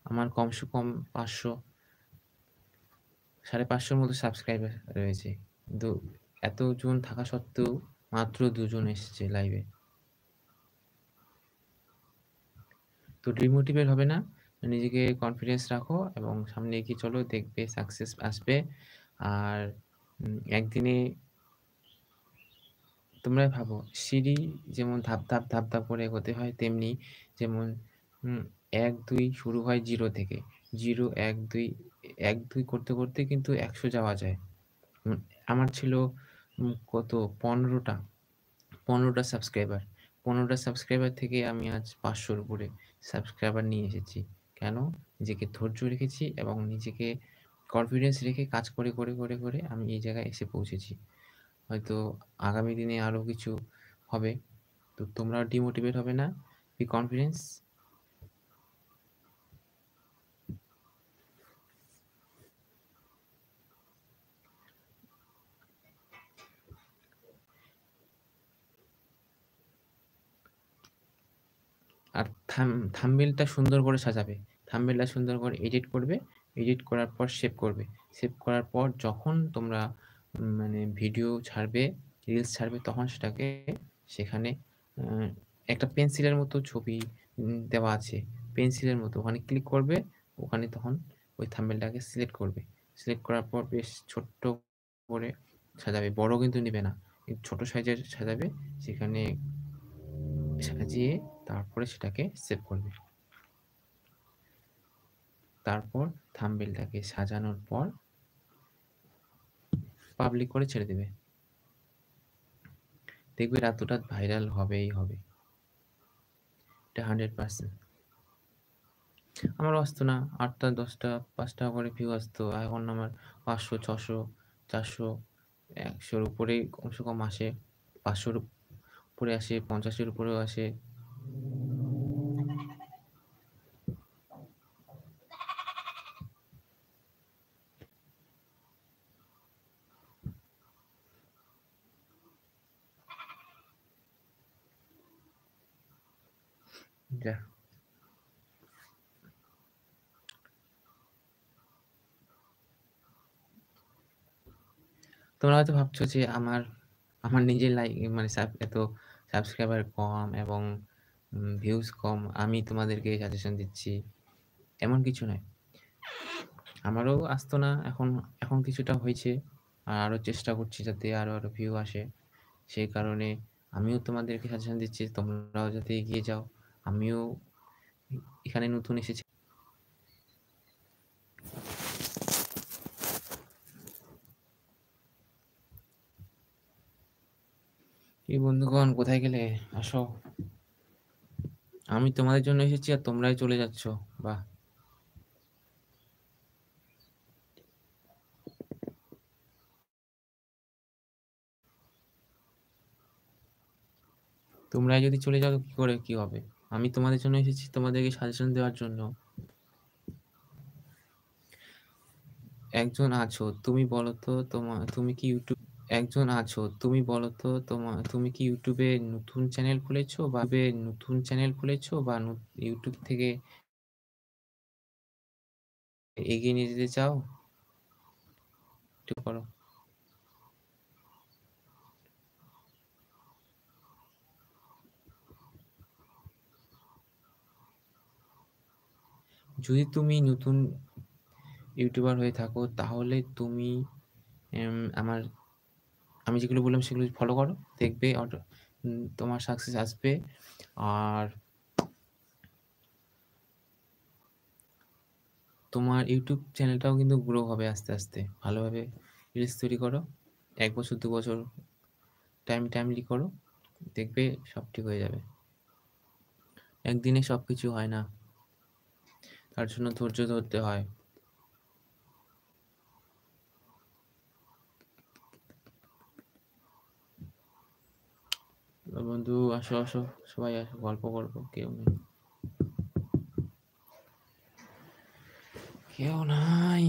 আমার কমসে কম ৫০০ ৫৫০ র মতো সাবস্ক্রাইবার রয়েছে। কিন্তু এতজন থাকা সত্ত্বেও মাত্র ২ জন এসেছে লাইভে। তো ডিমোটিভেট হবে না। নিজেকে কনফিডেন্স রাখো এবং সামনে এগিয়ে চলো। দেখবে সাকসেস আসবে। আর একদিনে তোমরা ভাবো সিঁড়ি যেমন ধাপ, ধাপ, ধাপ, ধাপ করে এগোতে হয় তেমনি যেমন ১, ২ শুরু হয় ০ থেকে। ০, ১, ২, ১, ২ করতে, করতে কিন্তু ১০০ যাওয়া যায়। উম আমার ছিল কত ১৫ টা। ১৫ টা সাবস্ক্রাইবার। ১৫ টা সাবস্ক্রাইবার থেকে আমি আজ ৫০০ র উপরে সাবস্ক্রাইবার নিয়ে এসেছি। কেন? নিজেকে ধৈর্য রেখেছি এবং নিজেকে কনফিডেন্স রেখে কাজ করে, করে, করে, করে আমি এই জায়গায় এসে পৌঁছেছি। হয়তো আগামী দিনে আরো কিছু হবে। তো তোমরাও ডিমোটিভেট হবে না। B confidence. আর থাম্বনেইলটা সুন্দর করে সাজাবে। থাম্বনেইলটা সুন্দর করে এডিট করবে। এডিট করার পর সেভ করবে। সেভ করার পর যখন তোমরা মানে ভিডিও ছাড়বে, রিলস ছাড়বে তখন সেটাকে সেখানে আ একটা পেন্সিলের মতো ছবি দেওয়া আছে। পেন্সিলের মতো ওখানে ক্লিক করবে। ওখানে তখন ওই থাম্বনেইলটাকে সিলেক্ট করবে। সিলেক্ট করার পর বেশ ছোট্ট করে সাজাবে। বড় কিন্তু নিবে না। ছোট সাইজের সাজাবে। সেখানে সাজিয়ে তারপরে সেটাকে সেভ করবে। তারপর থাম্বনেইলটাকে সাজানোর পর পাবলিক করে ছেড়ে দেবে। দেখবে রাত রাত ভাইরাল হবেই হবে। এটা 100%। আমারও আসতো না। ৮ টা ১০ টা ৳৫ করে ভিউ আসতো। এখন আমার ৫০০, ৬০০, ৪০০, ১০০ র উপরেই কমসে কম আসে। ৫০০ র উপরে আসে, ৫০ এর উপরেও আসে। যা তোমরা হয়তো ভাবছো যে আমার নিজের মানে এত সাবস্ক্রাইবার কম এবং ভিউজ কম। আমি তোমাদেরকে সাজেশন দিচ্ছি। এমন কিছু নয়। আমারও আসতো না। এখন কিছুটা হয়েছে। আর আরো চেষ্টা করছি যাতে আরো ভিউ আসে। সেই কারণে আমিও তোমাদেরকে সাজেশন দিচ্ছি তোমরাও যাতে এগিয়ে যাও। আমিও এখানে নতুন এসেছি। কি বন্ধুগণ কোথায় গেলে? আসো। আমি তোমাদের জন্য এসেছি আর তোমরাই চলে যাচ্ছ। বাহ! তোমরাই যদি চলে যাও কি করে কি হবে? আমি তোমাদের জন্য এসেছি তোমাদেরকে সাজেশন দেওয়ার জন্য। একজন আছো তুমি বলো তো তুমি কি একজন আছো তুমি বলো তো তুমি কি YouTube এ নতুন চ্যানেল খুলেছো বা YouTube থেকে এগিয়ে নিয়ে যেতে চাও? একটু করো। যদি তুমি নতুন ইউটিউবার হয়ে থাকো তাহলে তুমি আমার আমি যেগুলো বললাম সেগুলো ফলো করো। দেখবে তোমার সাকসেস আসবে। আর তোমার YouTube চ্যানেলটাও কিন্তু গ্রো হবে আস্তে, আস্তে। ভালোভাবে রিলস তৈরি করো। ১ বছর ২ বছর টাইমলি করো। দেখবে সব ঠিক হয়ে যাবে। একদিনে সবকিছু হয় না। তার জন্য ধৈর্য ধরতে হয়। বন্ধু আসো, আসো। সবাই আসো। গল্প করব। কেউ নেই। কেউ নাই।